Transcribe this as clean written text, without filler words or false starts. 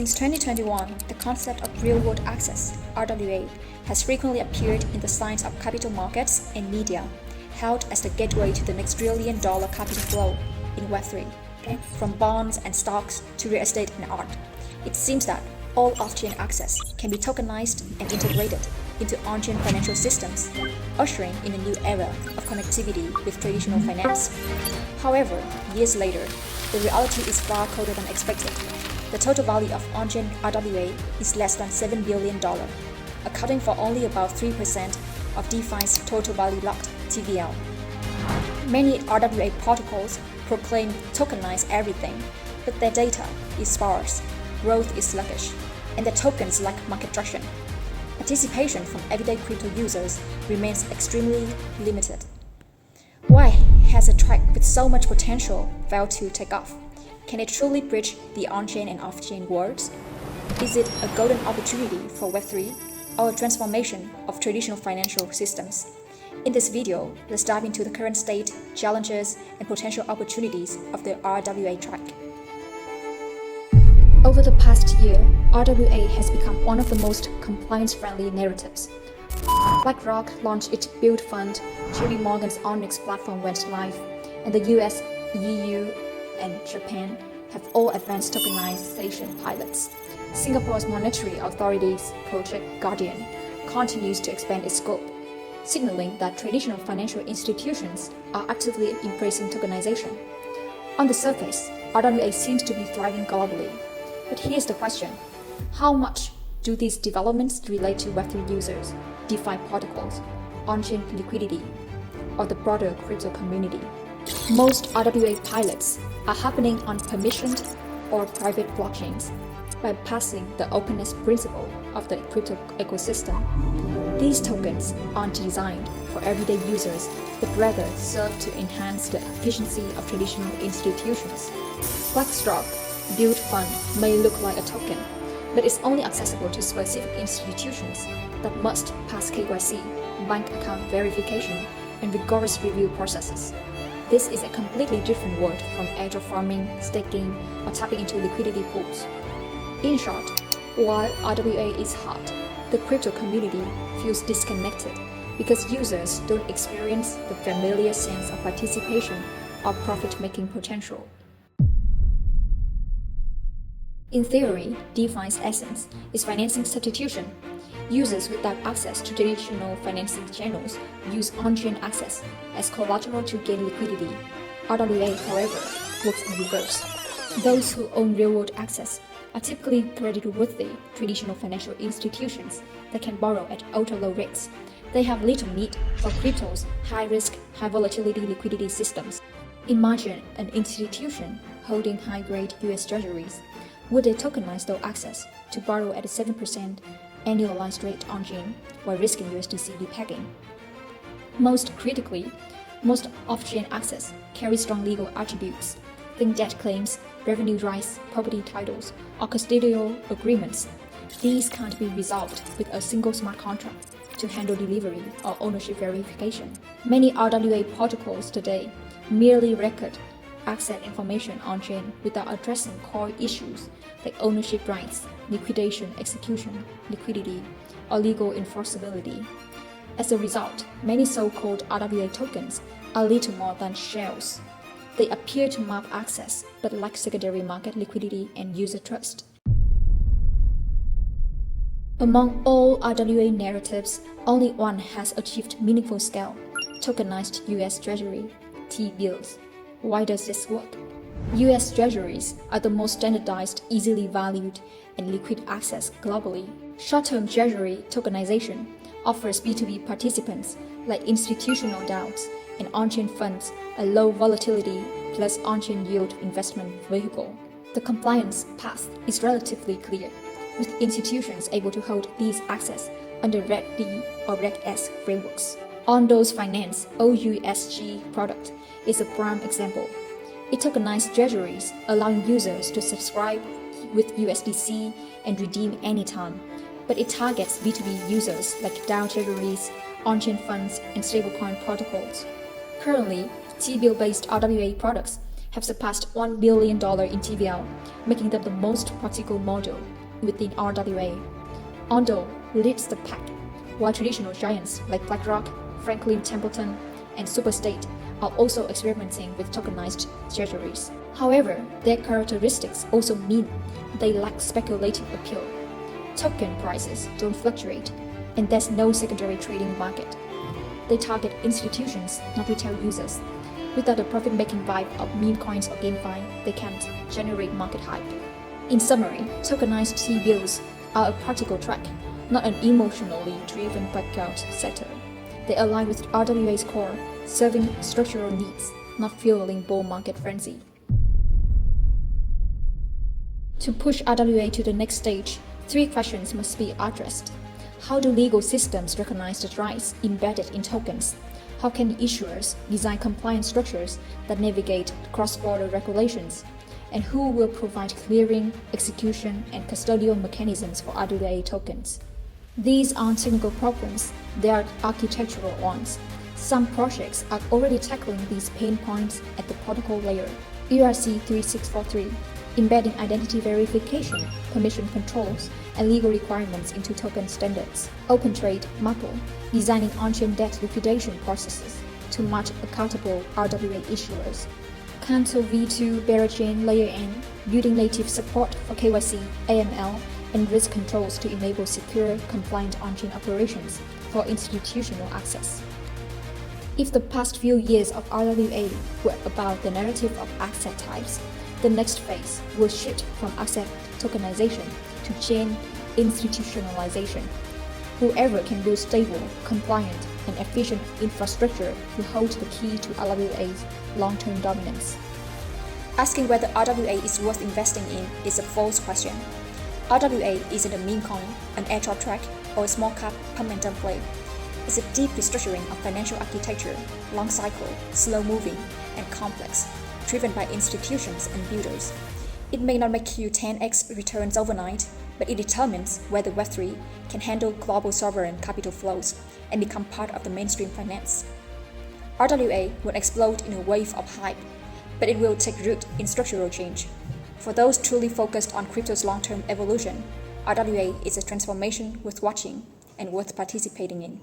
Since 2021, the concept of real-world access, RWA, has frequently appeared in the science of capital markets and media, held as the gateway to the next trillion-dollar capital flow in Web3. From bonds and stocks to real estate and art, it seems that all off-chain access can be tokenized and integrated into on-chain financial systems, ushering in a new era of connectivity with traditional finance. However, years later, the reality is far colder than expected. The total value of on-chain RWA is less than $7 billion, accounting for only about 3% of DeFi's total value locked TVL. Many RWA protocols proclaim tokenize everything, but their data is sparse, growth is sluggish, and the tokens lack market traction. Participation from everyday crypto users remains extremely limited. Why has a track with so much potential failed to take off? Can it truly bridge the on-chain and off-chain worlds? Is it a golden opportunity for Web3 or a transformation of traditional financial systems? In this video, let's dive into the current state, challenges, and potential opportunities of the RWA track. Over the past year, RWA has become one of the most compliance-friendly narratives. BlackRock launched its build fund, JP Morgan's Onyx platform went live, and the US, EU, and Japan have all advanced tokenization pilots. Singapore's monetary authority's Project Guardian continues to expand its scope, signaling that traditional financial institutions are actively embracing tokenization. On the surface, RWA seems to be thriving globally. But here's the question: how much do these developments relate to Web3 users, DeFi protocols, on-chain liquidity, or the broader crypto community? Most RWA pilots are happening on permissioned or private blockchains, bypassing the openness principle of the crypto ecosystem. These tokens aren't designed for everyday users, but rather serve to enhance the efficiency of traditional institutions. BlackRock's build fund may look like a token, but it's only accessible to specific institutions that must pass KYC, bank account verification, and rigorous review processes. This is a completely different world from airdrop farming, staking, or tapping into liquidity pools. In short, while RWA is hot, the crypto community feels disconnected because users don't experience the familiar sense of participation or profit-making potential. In theory, DeFi's essence is financing substitution. Users without access to traditional financing channels use on-chain access as collateral to gain liquidity. RWA, however, works in reverse. Those who own real-world access are typically credit-worthy traditional financial institutions that can borrow at ultra-low rates. They have little need for crypto's high-risk, high-volatility liquidity systems. Imagine an institution holding high-grade US Treasuries. Would they tokenize those access to borrow at a 7% annualized rate on-chain while risking USDC pegging? Most critically, most off-chain access carries strong legal attributes. Think debt claims, revenue rights, property titles, or custodial agreements. These can't be resolved with a single smart contract to handle delivery or ownership verification. Many RWA protocols today merely record asset information on-chain without addressing core issues like ownership rights, liquidation execution, liquidity, or legal enforceability. As a result, many so-called RWA tokens are little more than shells. They appear to map access but lack secondary market liquidity and user trust. Among all RWA narratives, only one has achieved meaningful scale: tokenized US Treasury, T-bills. Why does this work? US Treasuries are the most standardized, easily valued, and liquid access globally. Short-term Treasury tokenization offers B2B participants like institutional DAOs and on-chain funds a low volatility plus on-chain yield investment vehicle. The compliance path is relatively clear, with institutions able to hold these access under Reg D or Reg S frameworks. On-Those Finance OUSG product is a prime example. It tokenized treasuries, allowing users to subscribe with USDC and redeem anytime, but it targets B2B users like DAO treasuries, on-chain funds, and stablecoin protocols. Currently, T-bill-based RWA products have surpassed $1 billion in TVL, making them the most practical model within RWA. Ondo leads the pack, while traditional giants like BlackRock, Franklin Templeton, and Superstate are also experimenting with tokenized treasuries. However, their characteristics also mean they lack speculative appeal. Token prices don't fluctuate, and there's no secondary trading market. They target institutions, not retail users. Without the profit-making vibe of meme coins or GameFi, they can't generate market hype. In summary, tokenized T-bills are a practical track, not an emotionally driven breakout sector. They align with RWA's core, serving structural needs, not fueling bull market frenzy. To push RWA to the next stage, 3 questions must be addressed. How do legal systems recognize the rights embedded in tokens? How can issuers design compliance structures that navigate cross-border regulations? And who will provide clearing, execution, and custodial mechanisms for RWA tokens? These aren't technical problems, they are architectural ones. Some projects are already tackling these pain points at the protocol layer. ERC 3643, embedding identity verification, permission controls, and legal requirements into token standards. OpenTrade Maple, designing on-chain debt liquidation processes to match accountable RWA issuers. Canto V2 Berachain Layer N, building native support for KYC, AML, and risk controls to enable secure, compliant on-chain operations for institutional access. If the past few years of RWA were about the narrative of asset types, the next phase will shift from asset tokenization to chain institutionalization. Whoever can build stable, compliant, and efficient infrastructure will hold the key to RWA's long-term dominance. Asking whether RWA is worth investing in is a false question. RWA isn't a meme coin, an airdrop track, or a small cap pump and dump play. It's a deep restructuring of financial architecture, long cycle, slow moving, and complex, driven by institutions and builders. It may not make you 10x returns overnight, but it determines whether Web3 can handle global sovereign capital flows and become part of the mainstream finance. RWA will explode in a wave of hype, but it will take root in structural change. For those truly focused on crypto's long-term evolution, RWA is a transformation worth watching and worth participating in.